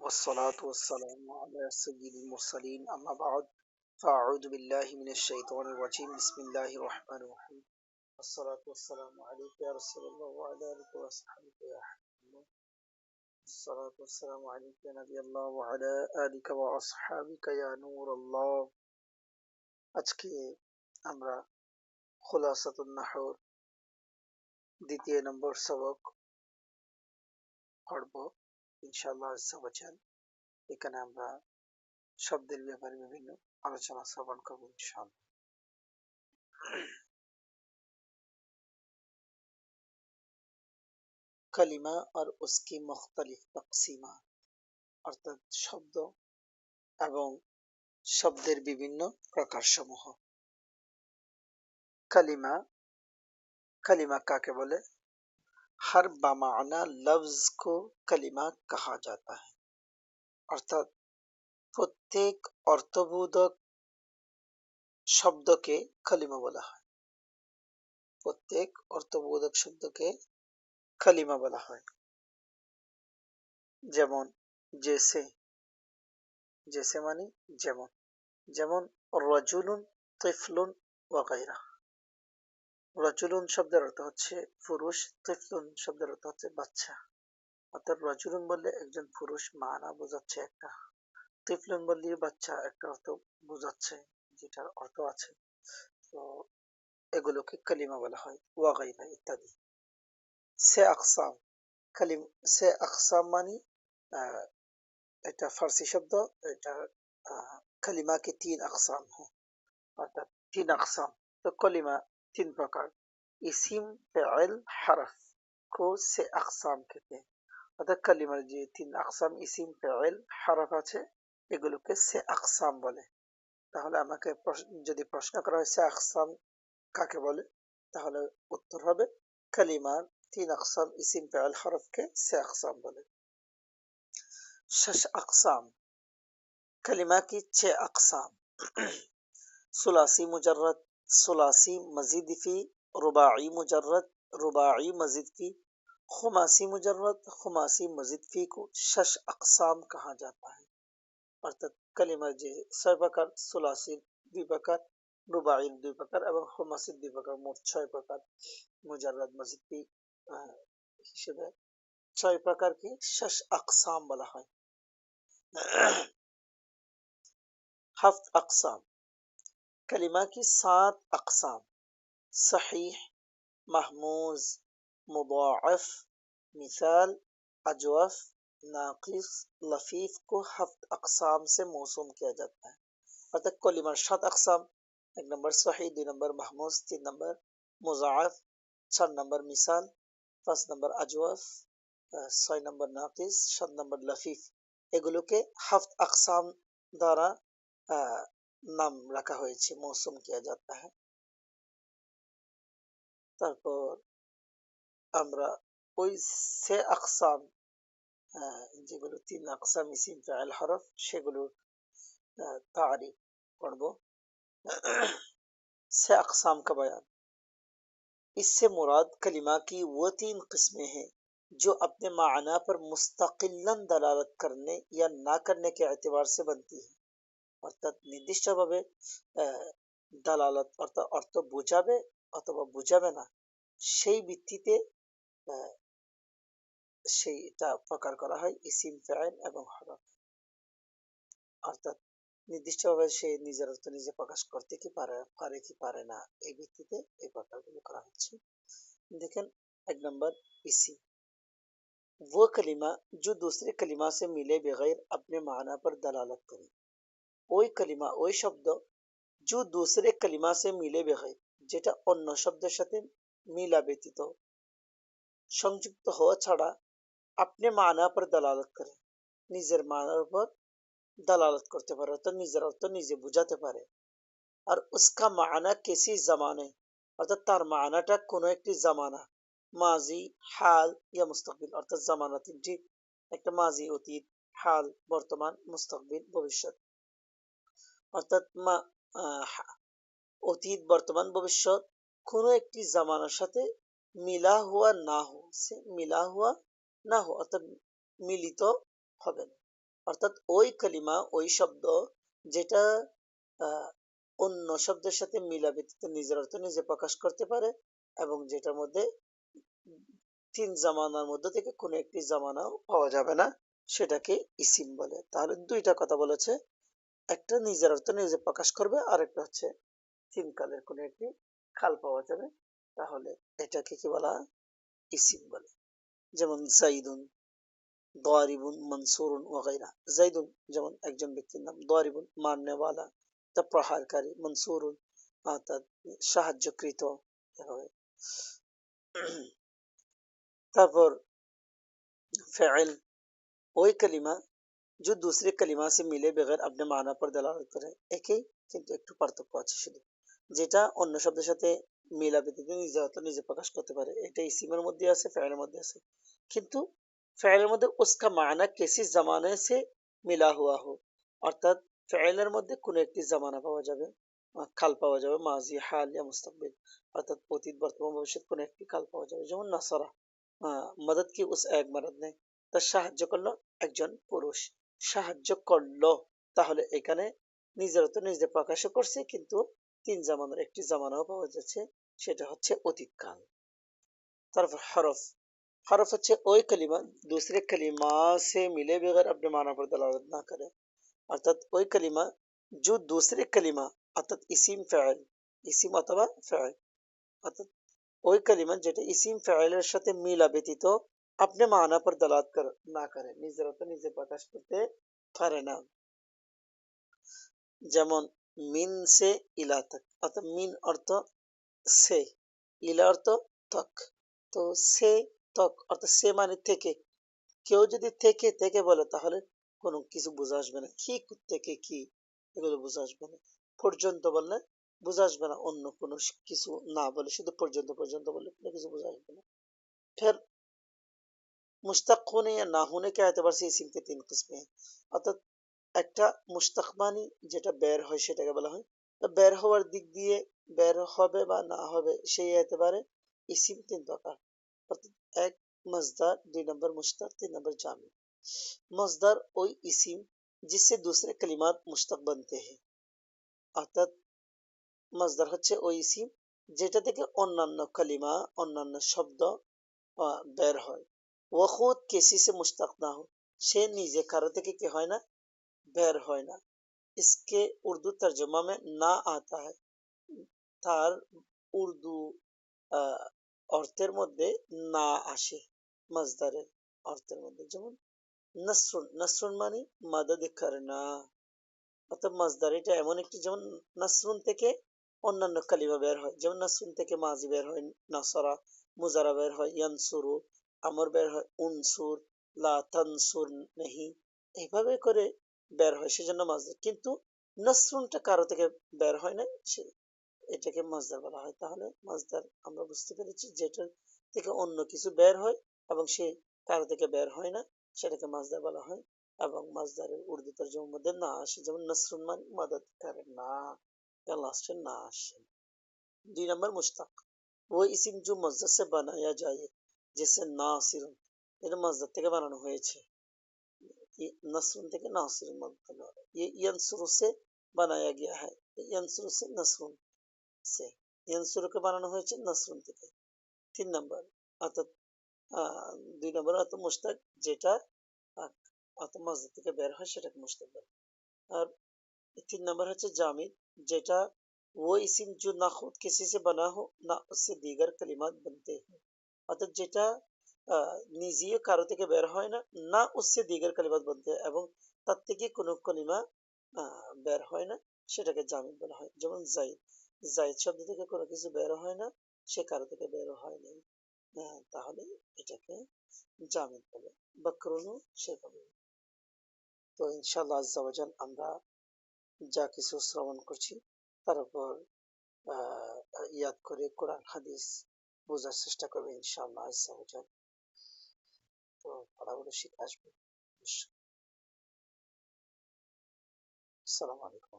والصلاة والسلام على سيد المرسلين أما بعد فأعوذ بالله من الشيطان الرجيم بسم الله الرحمن الرحيم والصلاة والسلام عليك يا رسول الله وعلى آلك وصحبك يا حبيب الله الصلاة والسلام عليك يا نبي الله وعلى آلك وأصحابك يا نور الله আজকে আমরা খুলাসাতুন নাহর দ্বিতীয় নম্বর সবক পড়ব ইনশাআল্লাহ আজ্জা ওয়া জাল। এখানে আমরা শব্দের ব্যাপারে বিভিন্ন আলোচনা শ্রবণ করব ইনশাআল্লাহ। कलिमा और उसकी मुख्तलिफ तकसीमात অর্থাৎ শব্দ এবং শব্দের বিভিন্ন প্রকারসমূহ। कलिमा कलिमा काके बोले? हर बामाना लफ्ज को कलिमा कहा जाता है অর্থাৎ প্রত্যেক অর্থবোধক শব্দকে কলিমা বলা হয়। প্রত্যেক অর্থবোধক শব্দকে কলিমা বলা হয়। যেমন জেসে, জেসে মানে যেমন, যেমন রাজুলুন তিফলুন ওয়াগাইরা। রাজুলুন শব্দের অর্থ হচ্ছে পুরুষ, তিফলুন শব্দের অর্থ হচ্ছে বাচ্চা। অর্থাৎ রাজুলুন বললে একজন পুরুষ মানা বোঝাচ্ছে একটা, তিফলুন বললে বাচ্চা একটা অর্থ বোঝাচ্ছে, যেটার অর্থ আছে। তো এগুলোকে কালিমা বলা হয়, ওয়াগাইরা ইত্যাদি। সে আকসাম, সে আকসাম মানে এটা ফার্সি শব্দ। এটা कलिमा के 3 अकसाम हैं, अर्थात 3 अकसाम। तो कलिमा 3 प्रकार, इसिम फ़िल हरफ को से अकसाम कहते हैं। অর্থাৎ কালিমার যে 3 আকসাম ইসিম ফিল হরফ আছে এগুলোকে সে আকসাম বলে। তাহলে আমাকে যদি প্রশ্ন করা হয় সে আকসাম কাকে বলে, তাহলে উত্তর হবে কালিমার 3 আকসাম ইসিম ফিল হরফকে সে আকসাম বলে। শশ আকসাম, कलिमा की 6 अकसाम। सुलासी मुजर्रद, सुलासी मजीद फी, रुबाई मुजर्रद, रुबाई मजीद फी, खुमासी मुजर्रद, खुमासी मजीद फी को शश अकसाम कहा जाता है। অর্থাৎ কালিমার যে 6 প্রকার, সুলাসি 2 প্রকার, রুবাই 2 প্রকার এবং খুমাসি 2 প্রকার, মোট 6 প্রকার। মুজাররাদ মজিদ ফি হিসেবে 6 প্রকারকে শশ আকসাম বলা হয়। हफ्त अकसाम, कलिमा की 7 अकसाम। सहीह, महमूज, मुदाअफ, मिसाल, अजवफ, नाकिस, लफीफ को हफ्त अकसाम से मौसूम किया जाता है। अर्थात कलिमार 7 अकसाम, 1 नंबर सही, 2 नंबर महमूज, 3 नंबर मुजाअफ, 4 नंबर मिसाल, 5 नंबर अजवफ, 6 नंबर नाकिस, 7 नंबर लफीफ। এগুলোকে हफ्त अकसाम দ্বারা নাম রাখা হয়েছে, মৌসুম কিয়া যাতা है। তারপর আমরা ওই সে আকসাম, যেগুলো 3 আকসাম ইসিম ফাইল হরফ, সেগুলোর तारीफ पढ़ब। से अकसाम का बयान, इससे मुराद कलिमा की वो 3 किस्में हैं जो अपने माना पर मुस्तकिलन दलालत करने या ना करने के एतबार से बनती है। অর্থাৎ নির্দিষ্টভাবে দালালত অর্থাৎ অর্থ বোঝাবে অথবা বোঝাবে না সেই ভিত্তিতে সেইটা প্রকার করা হয় ইসিম ফাইল এবং হরফ। অর্থাৎ নির্দিষ্টভাবে সে নিজের অর্থ নিজে প্রকাশ করতে কি পারে কি পারে না, এই ভিত্তিতে এই প্রকারগুলো করা হচ্ছে। দেখেন 1 नंबर इसिम, वो कलिमा जो दूसरे कलिमा से मिले बगैर अपने माना पर दलालत करे। ওই কালিমা, ওই শব্দ जो दूसरे कलिमा से मिले बगैर, যেটা অন্য শব্দের সাথে মিলা ব্যতীত সংযুক্ত হওয়া ছাড়া अपने माना पर दलालत करे, নিজের মানার উপর दलालत করতে পারে, অর্থাৎ নিজের অর্থ নিজে বুঝাতে পারে। আর उसका माना किसी जमाने, অর্থাৎ তার মানাটা কোনো একটি জামানা, মাজি, হাল ইয়া মুস্তাকবিল। অর্থাৎ জামানা 3টি, একটা মাজি, অতীত, হাল বর্তমান, মুস্তাকবিল ভবিষ্যৎ। অর্থাৎ অতীত, বর্তমান, ভবিষ্যৎ কোনো একটি জামানার সাথে মিলা হুয়া না হো, সে মিলা হুয়া না হো অর্থাৎ মিলিত হবে না। অর্থাৎ ওই কালিমা ওই শব্দ যেটা আহ, অন্য শব্দের সাথে মিলা ব্যতীত নিজের অর্থ নিজে প্রকাশ করতে পারে এবং যেটার মধ্যে তিন জামানার মধ্যে থেকে কোনো একটি জামানাও পাওয়া যাবে না, সেটাকে ইসিম বলে। তাহলে দুইটা কথা বলেছে, একটা নিজের অর্থ নিজে প্রকাশ করবে, আর একটা হচ্ছে তিন কালের কোনো একটি খাল পাওয়া যাবে, তাহলে এটাকে কি বলা হয়? ইসিম বলে। যেমন জাইদুন, দারিবুন, মনসুরুন ওয়াগাইরা। জাইদুন যেমন একজন ব্যক্তির নাম, দারিবুন মারনেওয়ালা, তা প্রহারকারী, মনসুরুন অর্থাৎ সাহায্যকৃত, এভাবে। তারপর फेल वही कलिमा जो दूसरे कलिमा से मिले बगैर अपने माना पर दलालत करे, একই কিন্তু একটু পার্থক্য আছে শুধু, যেটা অন্য শব্দের সাথে মিলা ব্যতীত নিজে অর্থ নিজে প্রকাশ করতে পারে, এটা ইসিমের মধ্যে আছে, ফেলের মধ্যে আছে। কিন্তু ফেলের মধ্যে উসকা মানা কিসি জামানে সে মিলা হুয়া হো, অর্থাৎ ফেলের মধ্যে কোনো একটি জামানা পাওয়া যাবে, কাল পাওয়া যাবে, মাজি হাল ইয়া মুস্তাকবিল, অর্থাৎ অতীত বর্তমান ভবিষ্যৎ কোনো একটি কাল পাওয়া যাবে। যেমন নাসারা, মদদ কি উস এক মরদ ने, তার সাহায্য করলো একজন পুরুষ, সাহায্য করলো, তাহলে এখানে নিজের তো নিজে প্রকাশও করছে, কিন্তু তিন জামানার একটি জামানাও পাওয়া যাচ্ছে, সেটা হচ্ছে অতীতকাল। তারপর হরফ, हरफ হচ্ছে ওই कलिमा दूसरे कलिमा से मिले बगैर अपने माना पर दलालत ना करे, অর্থাৎ ওই कलिमा जो दूसरे कलिमा অর্থাৎ ইসিম ফাইল, ইসিম অথবা ফাইল, অর্থাৎ ওই কালিমা যেটা ইসিম ফাইলের সাথে মিলা ব্যতীত আপনি মানা পর দালাত না করে, নিজের অর্থ নিজে প্রকাশ করতে পারে না। যেমন মিন সে ইলা তক, অর্থাৎ মিন অর্থ সে, ইলা অর্থ তক, তো সে তক অর্থাৎ সে মানে থেকে, কেউ যদি থেকে থেকে বলে তাহলে কোনো কিছু বোঝা আসবে না, কি থেকে কি এগুলো বোঝা আসবে না, পর্যন্ত বললে বোঝা আসবে না, অন্য কোনো কিছু না বলে শুধু পর্যন্ত পর্যন্ত বললে কোনো কিছু বোঝা আসবে না। फिर मुश्तक होने या ना होने के एतबार से इसिम के तीन किस्में हैं, অর্থাৎ একটা মুশতাক মানি যেটা বের হয় সেটাকে বলা হয়, তো বের হওয়ার দিক দিয়ে বের হবে বা না হবে সেই এতবারে ইসিম তিন প্রকার, অর্থাৎ এক मजदार, দুই নম্বর मुश्तक, तीन नंबर जामी। मजदार ওই ইসিম जिससे दूसरे कलिमात मुश्तक बनते हैं, অর্থাৎ মজদার হচ্ছে ওই ইসিম যেটা থেকে অন্যান্য কালিমা অন্যান্য শব্দ বের হয়। ও খুদ किसी से मुश्तक ना हो, সে নিজে কারো থেকে কি হয় না, বের হয় না। इसके उर्दू तर्जुमा में ना आता है, তার উর্দু আহ, অর্থের মধ্যে না আসে, মজদারের অর্থের মধ্যে। যেমন নসরুন, নসরুন মানে মদদ করনা, অর্থাৎ মজদার এটা এমন একটি, যেমন নসরুন থেকে অন্যান্য কালিমা বের হয়, যেমন নসরুন থেকে মাজি বের হয় নাসরা, মুজারা বের হয় ইয়ানসুরু, আমর বের হয় উনসুর, লা তানসুর নেহি, এইভাবে করে বের হয়, সেজন্য মাজদার। কিন্তু নসরুনটা কারো থেকে বের হয় না, সে এটাকে মাজদার বলা হয়। তাহলে মাজদার আমরা বুঝতে পেরেছি যেটা থেকে অন্য কিছু বের হয় এবং সে কারো থেকে বের হয় না, সেটাকে মাজদার বলা হয়। এবং মাজদারের উর্দু তর্জমার মধ্যে না আসে, যেমন নসরুন মানে মদদ করে না, লাস্টে না আসে। দুই নম্বর মুশতাক, वो इसिम जो मस्दर से बनाया जाए, जैसे नासिर, এটা মসদার থেকে বানানো হয়েছে, नसरुन থেকে नासिर बना, ये यंसुरु से बनाया गया है, यंसुरु से नसरुन से, यंसुरुকে বানানো হয়েছে নসরুন থেকে। তিন নম্বর অর্থাৎ দুই নম্বর অর্থাৎ মুশতাক যেটা অর্থাৎ মসজিদ থেকে বের হয় সেটাকে মুশতাক বলে। আর तीन नंबर है जामिद, जेटा वो इसिम जो ना खुद किसी से बना हो ना उससे दीगर कलिमात बनते हैं, অর্থাৎ যেটা নিজে কারো থেকে বের হয় না, না उससे दीगर कलिमात बनते हैं এবং তার থেকে কোনো কলিমা বের হয় না, সেটাকে জামিদ বলা হয়। যেমন জাইদ, জাইদ শব্দ থেকে কোনো কিছু বের হয় না, সে কারো থেকে বের হয় নাই, তাহলে এটাকে জামিদ বলে। বকরুনও সেভাবে। তো ইনশাআল্লাহ আজ্জা ওয়া জাল আমরা যা কিছু শ্রবণ করছি তার উপর ইয়াদ করে কোরআন হাদিস বোঝার চেষ্টা করবে ইনশাআল্লাহ আজ্জা ওয়া জাল। তো পড়াগুলো শিখে আসবে। আসসালামু আলাইকুম।